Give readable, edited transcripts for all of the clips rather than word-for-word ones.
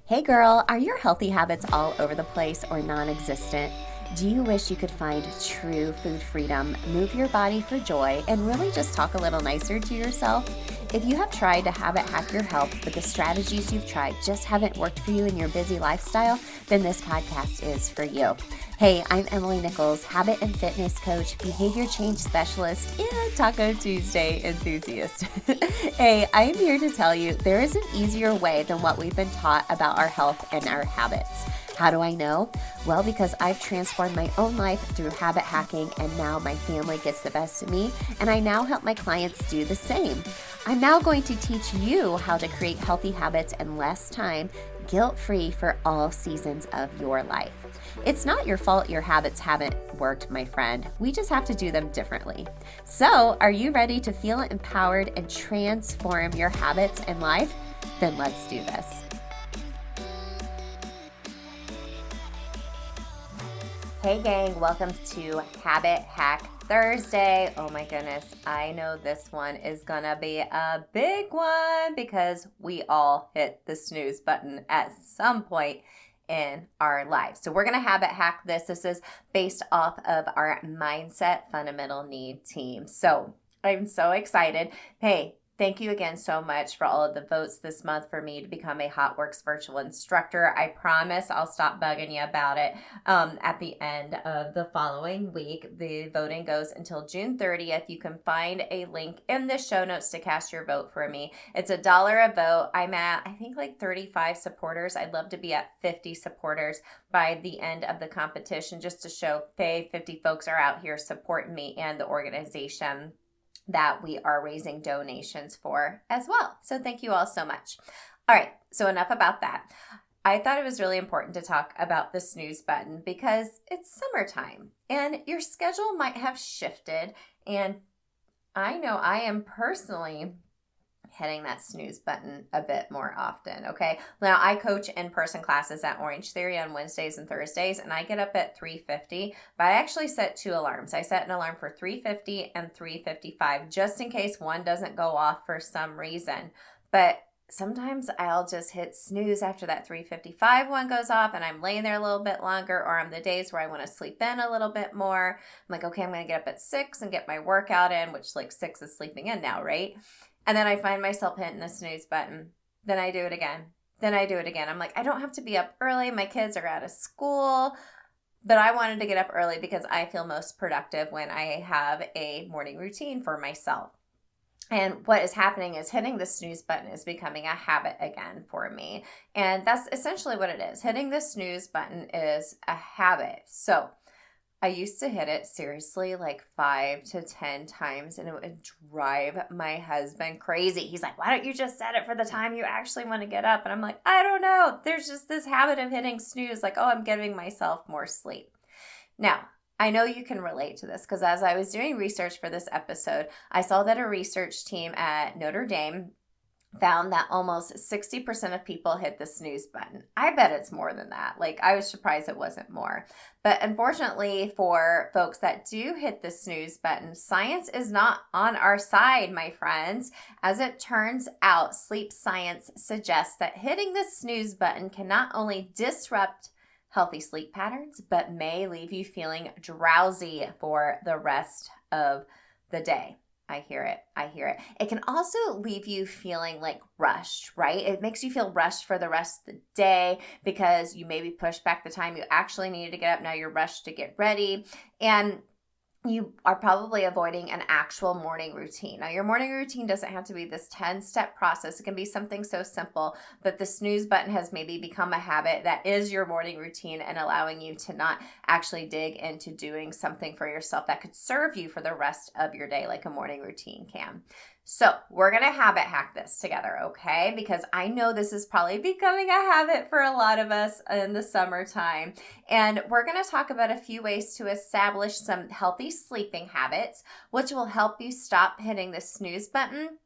Hey girl, are your healthy habits all over the place or non-existent? Do you wish you could find true food freedom, move your body for joy, and really just talk a little nicer to yourself? If you have tried to habit hack your health, but the strategies you've tried just haven't worked for you in your busy lifestyle, then this podcast is for you. Hey, I'm Emily Nichols, habit and fitness coach, behavior change specialist, and Taco Tuesday enthusiast. Hey, I am here to tell you there is an easier way than what we've been taught about our health and our habits. How do I know? Well, because I've transformed my own life through habit hacking, and now my family gets the best of me, and I now help my clients do the same. I'm now going to teach you how to create healthy habits in less time, guilt-free for all seasons of your life. It's not your fault your habits haven't worked, my friend. We just have to do them differently. So, are you ready to feel empowered and transform your habits and life? Then let's do this. Hey gang, welcome to Habit Hack Thursday. Oh my goodness, I know this one is gonna be a big one because we all hit the snooze button at some point in our lives. So we're gonna habit hack this. This is based off of our Mindset Fundamental Need team. So I'm so excited. Hey, thank you again so much for all of the votes this month for me to become a HOTWORX virtual instructor. I promise I'll stop bugging you about it at the end of the following week. The voting goes until June 30th. You can find a link in the show notes to cast your vote for me. It's $1 a vote. I'm at, I think, like 35 supporters. I'd love to be at 50 supporters by the end of the competition, just to show, hey, 50 folks are out here supporting me and the organization that we are raising donations for as well. So thank you all so much. All right, so enough about that. I thought it was really important to talk about the snooze button because it's summertime and your schedule might have shifted. And I know I am personally hitting that snooze button a bit more often, okay? Now, I coach in-person classes at Orange Theory on Wednesdays and Thursdays, and I get up at 3:50, but I actually set 2 alarms. I set an alarm for 3:50 and 3:55, just in case one doesn't go off for some reason. But sometimes I'll just hit snooze after that 3:55 one goes off, and I'm laying there a little bit longer, or on the days where I want to sleep in a little bit more, I'm like, okay, I'm going to get up at 6 and get my workout in, which like 6 is sleeping in now, right? And then I find myself hitting the snooze button. Then I do it again. Then I do it again. I'm like, I don't have to be up early. My kids are out of school. But I wanted to get up early because I feel most productive when I have a morning routine for myself. And what is happening is hitting the snooze button is becoming a habit again for me. And that's essentially what it is. Hitting the snooze button is a habit. So I used to hit it seriously like 5 to 10 times, and it would drive my husband crazy. He's like, why don't you just set it for the time you actually want to get up? And I'm like, I don't know. There's just this habit of hitting snooze, like, oh, I'm giving myself more sleep. Now, I know you can relate to this because as I was doing research for this episode, I saw that a research team at Notre Dame found that almost 60% of people hit the snooze button. I bet it's more than that. Like, I was surprised it wasn't more. But unfortunately for folks that do hit the snooze button, science is not on our side, my friends. As it turns out, sleep science suggests that hitting the snooze button can not only disrupt healthy sleep patterns, but may leave you feeling drowsy for the rest of the day. I hear it. I hear it. It can also leave you feeling like rushed, right? It makes you feel rushed for the rest of the day because you maybe pushed back the time you actually needed to get up. Now you're rushed to get ready. And you are probably avoiding an actual morning routine. Now, your morning routine doesn't have to be this 10-step process. It can be something so simple, but the snooze button has maybe become a habit that is your morning routine and allowing you to not actually dig into doing something for yourself that could serve you for the rest of your day like a morning routine can. So we're going to habit hack this together, okay? Because I know this is probably becoming a habit for a lot of us in the summertime. And we're going to talk about a few ways to establish some healthy sleeping habits, which will help you stop hitting the snooze button.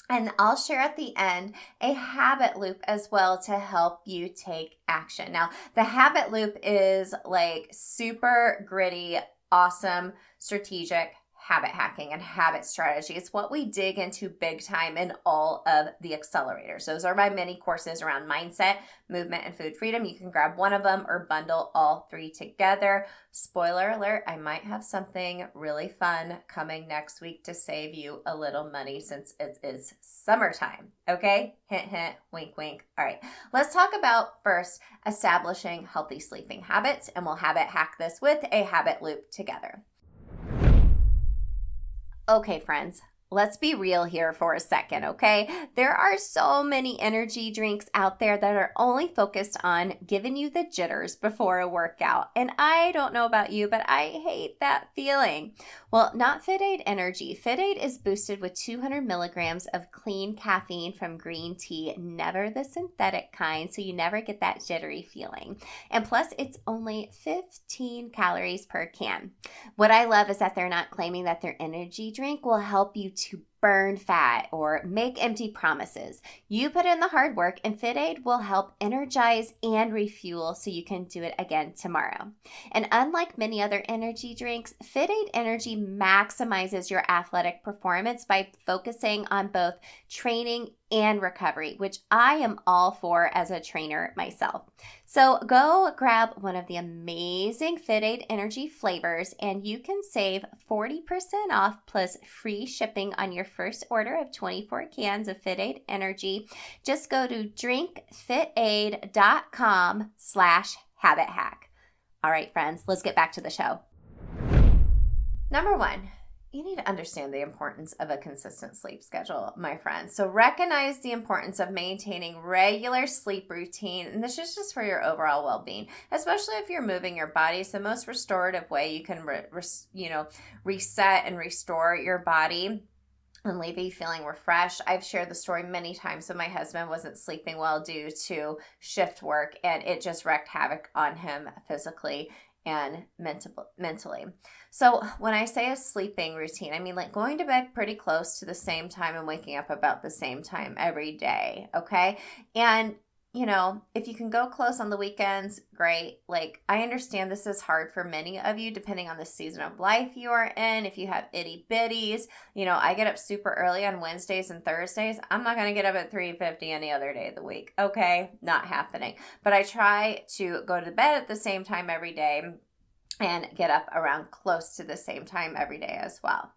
And I'll share at the end a habit loop as well to help you take action. Now, the habit loop is like super gritty, awesome, strategic habit hacking and habit strategy. It's what we dig into big time in all of the accelerators. Those are my mini courses around mindset, movement, and food freedom. You can grab one of them or bundle all three together. Spoiler alert, I might have something really fun coming next week to save you a little money since it is summertime. Okay? Hint, hint, wink, wink. All right. Let's talk about first establishing healthy sleeping habits, and we'll habit hack this with a habit loop together. Okay, friends, let's be real here for a second, okay? There are so many energy drinks out there that are only focused on giving you the jitters before a workout. And I don't know about you, but I hate that feeling. Well, not FitAid Energy. FitAid is boosted with 200 milligrams of clean caffeine from green tea, never the synthetic kind, so you never get that jittery feeling. And plus, it's only 15 calories per can. What I love is that they're not claiming that their energy drink will help you to burn fat or make empty promises. You put in the hard work and FitAid will help energize and refuel so you can do it again tomorrow. And unlike many other energy drinks, FitAid Energy maximizes your athletic performance by focusing on both training and recovery, which I am all for as a trainer myself. So go grab one of the amazing FitAid Energy flavors and you can save 40% off plus free shipping on your first order of 24 cans of FitAid Energy. Just go to drinkfitaid.com/habit hack. All right, friends, let's get back to the show. Number one, you need to understand the importance of a consistent sleep schedule, my friends. So recognize the importance of maintaining regular sleep routine, and this is just for your overall well-being, especially if you're moving your body. It's the most restorative way you can reset and restore your body and leave you feeling refreshed. I've shared the story many times when my husband wasn't sleeping well due to shift work, and it just wreaked havoc on him physically and mentally. So when I say a sleeping routine, I mean like going to bed pretty close to the same time and waking up about the same time every day, okay? And you know, if you can go close on the weekends, great. Like, I understand this is hard for many of you depending on the season of life you are in. If you have itty bitties, you know, I get up super early on Wednesdays and Thursdays. I'm not going to get up at 3:50 any other day of the week. Okay, not happening. But I try to go to bed at the same time every day and get up around close to the same time every day as well.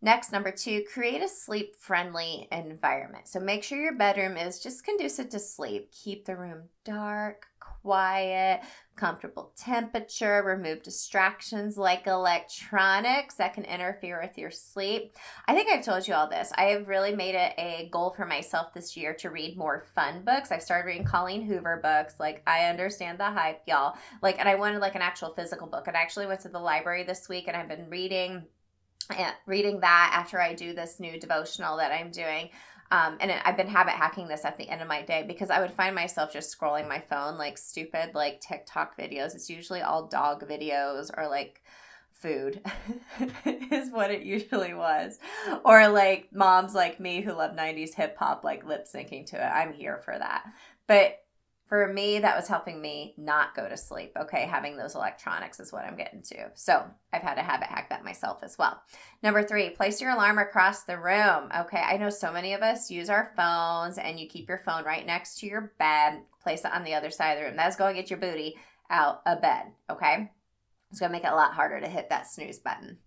Next, number two, create a sleep-friendly environment. So make sure your bedroom is just conducive to sleep. Keep the room dark, quiet, comfortable temperature. Remove distractions like electronics that can interfere with your sleep. I think I've told you all this. I have really made it a goal for myself this year to read more fun books. I've started reading Colleen Hoover books. Like, I understand the hype, y'all. Like, and I wanted like an actual physical book. And I actually went to the library this week and I've been reading that after I do this new devotional that I'm doing. And I've been habit hacking this at the end of my day because I would find myself just scrolling my phone like stupid like TikTok videos. It's usually all dog videos or like food is what it usually was. Or like moms like me who love 90s hip hop like lip syncing to it. I'm here for that. But for me, that was helping me not go to sleep. Okay, having those electronics is what I'm getting to. So I've had to habit hack that myself as well. Number three, place your alarm across the room. Okay, I know so many of us use our phones and you keep your phone right next to your bed. Place it on the other side of the room. That's going to get your booty out of bed, okay? It's going to make it a lot harder to hit that snooze button.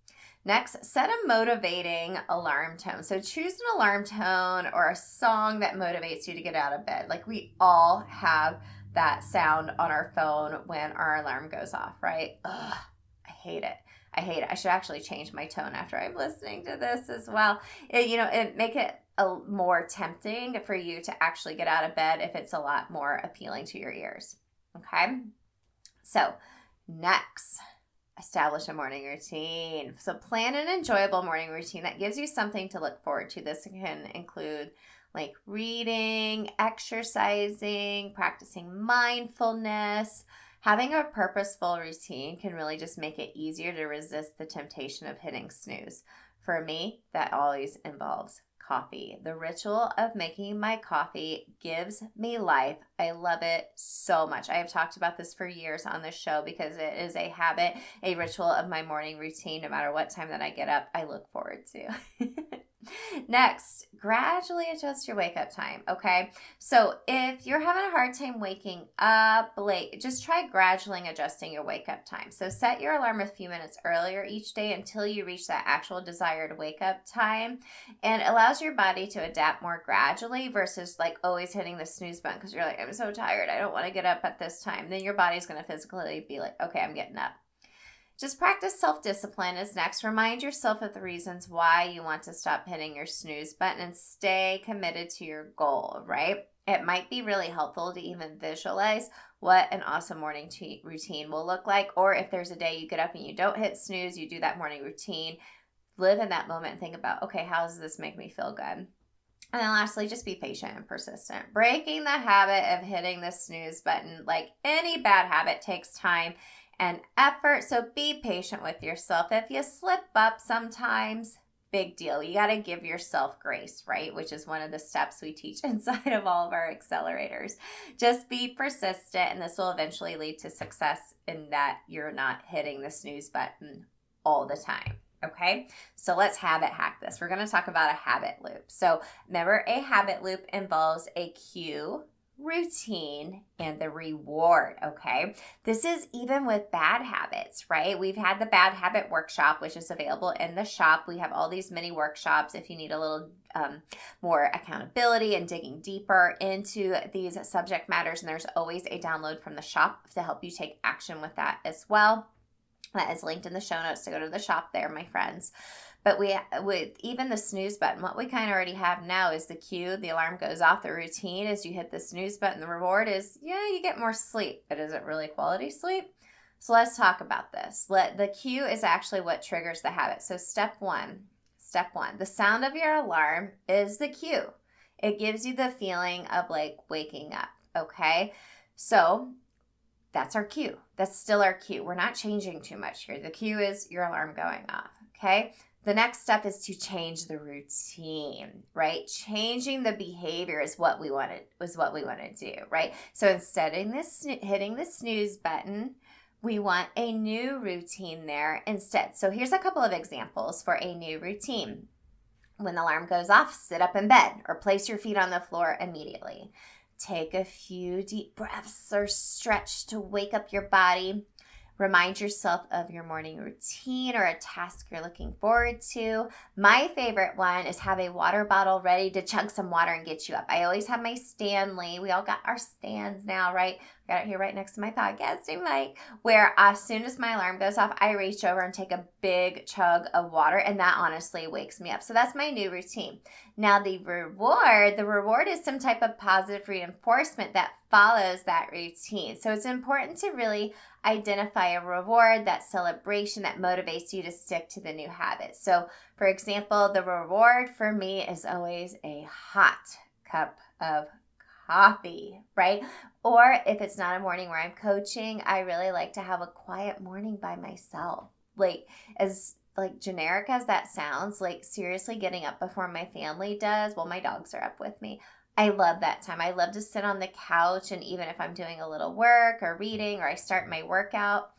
Next, set a motivating alarm tone. So choose an alarm tone or a song that motivates you to get out of bed. Like we all have that sound on our phone when our alarm goes off, right? Ugh, I hate it. I should actually change my tone after I'm listening to this as well. It make it more tempting for you to actually get out of bed if it's a lot more appealing to your ears. Okay? So next, establish a morning routine. So plan an enjoyable morning routine that gives you something to look forward to. This can include like reading, exercising, practicing mindfulness. Having a purposeful routine can really just make it easier to resist the temptation of hitting snooze. For me, that always involves coffee. The ritual of making my coffee gives me life. I love it so much. I have talked about this for years on this show because it is a habit, a ritual of my morning routine. No matter what time that I get up, I look forward to. Next, gradually adjust your wake up time, okay? So if you're having a hard time waking up late, just try gradually adjusting your wake up time. So set your alarm a few minutes earlier each day until you reach that actual desired wake up time, and it allows your body to adapt more gradually versus like always hitting the snooze button because you're like, I'm so tired, I don't want to get up at this time. Then your body's going to physically be like, okay, I'm getting up. Just practice self-discipline is next. Remind yourself of the reasons why you want to stop hitting your snooze button and stay committed to your goal, right? It might be really helpful to even visualize what an awesome morning routine will look like. Or if there's a day you get up and you don't hit snooze, you do that morning routine, live in that moment and think about, okay, how does this make me feel good? And then lastly, just be patient and persistent. Breaking the habit of hitting the snooze button, like any bad habit, takes time and effort. So be patient with yourself. If you slip up sometimes, big deal. You got to give yourself grace, right? Which is one of the steps we teach inside of all of our accelerators. Just be persistent, and this will eventually lead to success in that you're not hitting the snooze button all the time. Okay, so let's habit hack this. We're going to talk about a habit loop. So remember, a habit loop involves a cue, routine, and the reward. Okay, this is even with bad habits, right? We've had the bad habit workshop, which is available in the shop. We have all these mini workshops if you need a little more accountability and digging deeper into these subject matters, and there's always a download from the shop to help you take action with that as well. That is linked in the show notes to go to the shop there, my friends. But with even the snooze button, what we kind of already have now is the cue. The alarm goes off. The routine is you hit the snooze button. The reward is, yeah, you get more sleep. But is it really quality sleep? So let's talk about this. The cue is actually what triggers the habit. So step one, the sound of your alarm is the cue. It gives you the feeling of like waking up, okay? So that's our cue. That's still our cue. We're not changing too much here. The cue is your alarm going off, okay? The next step is to change the routine, right? Changing the behavior is what we want to do, right? So instead of hitting the snooze button, we want a new routine there instead. So here's a couple of examples for a new routine. When the alarm goes off, sit up in bed or place your feet on the floor immediately. Take a few deep breaths or stretch to wake up your body. Remind yourself of your morning routine or a task you're looking forward to. My favorite one is have a water bottle ready to chug some water and get you up. I always have my Stanley. We all got our stands now, right? I got it here right next to my podcasting mic, where as soon as my alarm goes off, I reach over and take a big chug of water, and that honestly wakes me up. So that's my new routine. Now the reward is some type of positive reinforcement that follows that routine. So it's important to really identify a reward, that celebration that motivates you to stick to the new habit. So for example, the reward for me is always a hot cup of coffee, right? Or if it's not a morning where I'm coaching, I really like to have a quiet morning by myself. Like, as like generic as that sounds, like seriously getting up before my family does. Well, my dogs are up with me. I love that time. I love to sit on the couch, and even if I'm doing a little work or reading or I start my workout,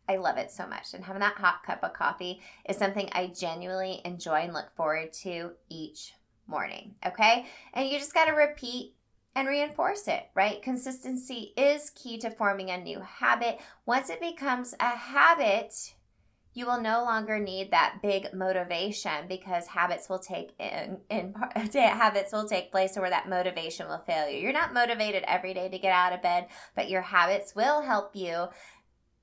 I love it so much. And having that hot cup of coffee is something I genuinely enjoy and look forward to each morning, okay? And you just got to repeat and reinforce it, right? Consistency is key to forming a new habit. Once it becomes a habit, you will no longer need that big motivation because habits will take place where that motivation will fail you. You're not motivated every day to get out of bed, but your habits will help you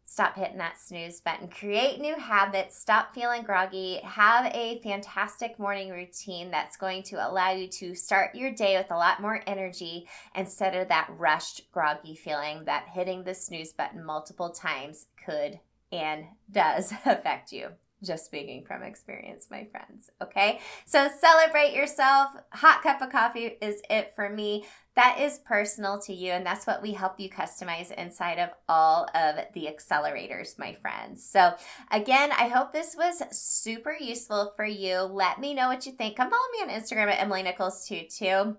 stop hitting that snooze button. Create new habits. Stop feeling groggy. Have a fantastic morning routine that's going to allow you to start your day with a lot more energy instead of that rushed, groggy feeling that hitting the snooze button multiple times could and does affect you. Just speaking from experience, my friends. Okay, so celebrate yourself. Hot cup of coffee is it for me. That is personal to you, and that's what we help you customize inside of all of the accelerators, my friends. So again, I hope this was super useful for you. Let me know what you think. Come follow me on Instagram at Emily Nichols too.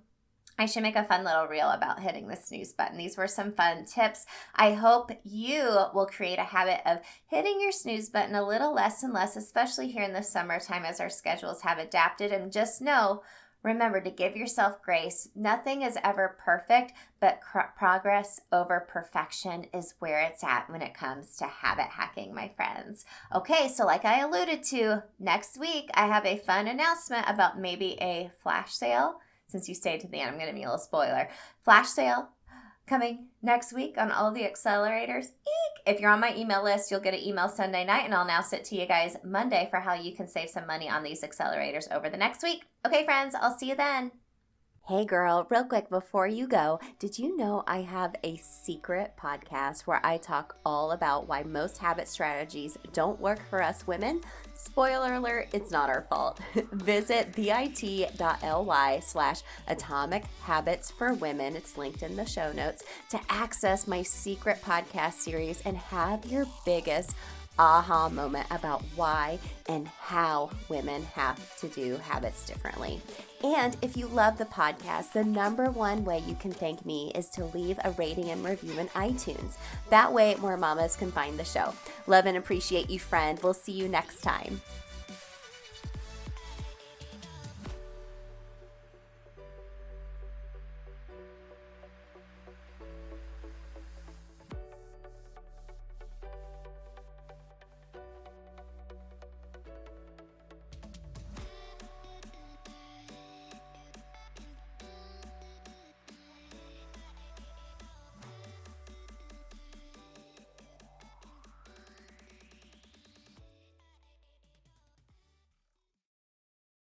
I should make a fun little reel about hitting the snooze button. These were some fun tips. I hope you will create a habit of hitting your snooze button a little less and less, especially here in the summertime as our schedules have adapted. And just know, remember to give yourself grace. Nothing is ever perfect, but progress over perfection is where it's at when it comes to habit hacking, my friends. Okay, so like I alluded to, next week I have a fun announcement about maybe a flash sale. Since you stayed to the end, I'm going to be a little spoiler. Flash sale coming next week on all the accelerators. Eek! If you're on my email list, you'll get an email Sunday night, and I'll announce it to you guys Monday for how you can save some money on these accelerators over the next week. Okay, friends, I'll see you then. Hey girl, real quick before you go, did you know I have a secret podcast where I talk all about why most habit strategies don't work for us women? Spoiler alert, it's not our fault. Visit bit.ly/Atomic Habits for Women, it's linked in the show notes, to access my secret podcast series and have your biggest aha moment about why and how women have to do habits differently. And if you love the podcast, the number one way you can thank me is to leave a rating and review in iTunes. That way more mamas can find the show. Love and appreciate you, friend. We'll see you next time.